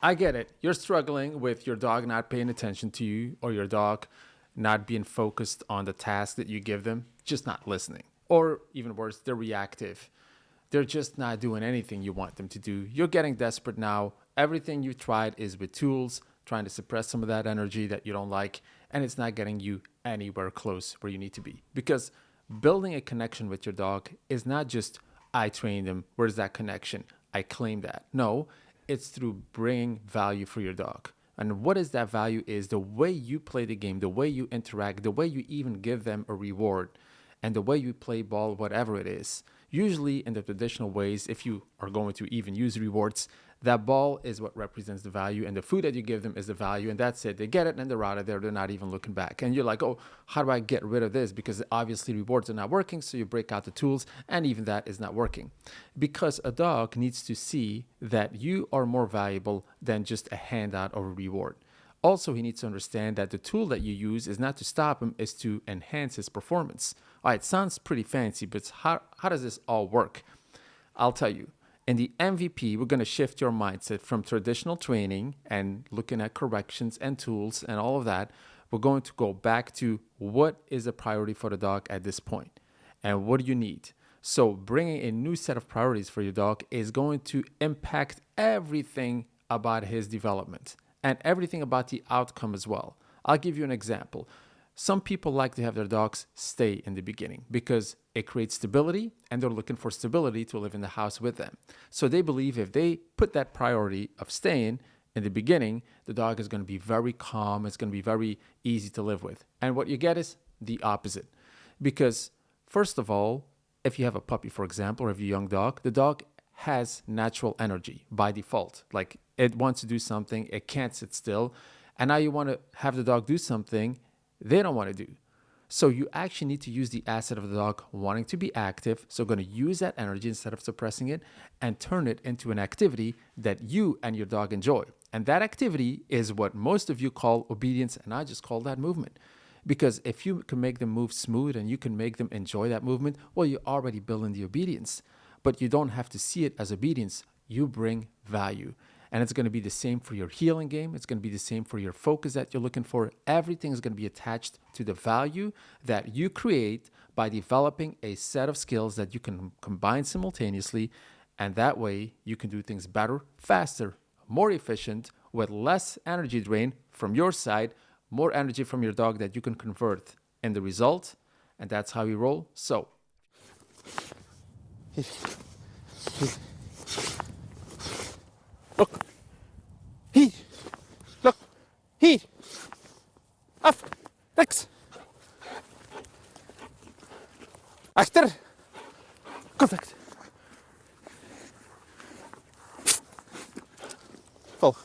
I get it. You're struggling with your dog not paying attention to you or your dog not being focused on the task that you give them, just not listening. Or even worse, they're reactive. They're just not doing anything you want them to do. You're getting desperate now. Everything you tried is with tools, trying to suppress some of that energy that you don't like, and it's not getting you anywhere close where you need to be. Because building a connection with your dog is not just, I trained him, where's that connection? I claim that. No, it's through bringing value for your dog. And what is that value is the way you play the game, the way you interact, the way you even give them a reward, and the way you play ball, whatever it is. Usually, in the traditional ways, if you are going to even use rewards, that ball is what represents the value, and the food that you give them is the value, and that's it. They get it, and they're out of there. They're not even looking back. And you're like, oh, how do I get rid of this? Because obviously, rewards are not working, so you break out the tools, and even that is not working. Because a dog needs to see that you are more valuable than just a handout or a reward. Also, he needs to understand that the tool that you use is not to stop him, is to enhance his performance. All right, sounds pretty fancy, but how does this all work? I'll tell you. In the MVP, we're going to shift your mindset from traditional training and looking at corrections and tools and all of that. We're going to go back to what is a priority for the dog at this point and what do you need. So bringing a new set of priorities for your dog is going to impact everything about his development and everything about the outcome as well. I'll give you an example. Some people like to have their dogs stay in the beginning because it creates stability and they're looking for stability to live in the house with them. So they believe if they put that priority of staying in the beginning, the dog is going to be very calm. It's going to be very easy to live with. And what you get is the opposite. Because first of all, if you have a puppy, for example, or if you're a young dog, the dog has natural energy by default. Like it wants to do something, it can't sit still. And now you want to have the dog do something they don't want to do. So you actually need to use the asset of the dog wanting to be active. So going to use that energy instead of suppressing it and turn it into an activity that you and your dog enjoy. And that activity is what most of you call obedience, and I just call that movement. Because if you can make them move smooth and you can make them enjoy that movement, well, you're already building the obedience. But you don't have to see it as obedience. You bring value. And it's going to be the same for your healing game. It's going to be the same for your focus that you're looking for. Everything is going to be attached to the value that you create by developing a set of skills that you can combine simultaneously. And that way you can do things better, faster, more efficient, with less energy drain from your side, more energy from your dog that you can convert in the result. And that's how we roll. So. Look. Hier. Look. Hier. Af. Rechts. Achter. Contact. Vol.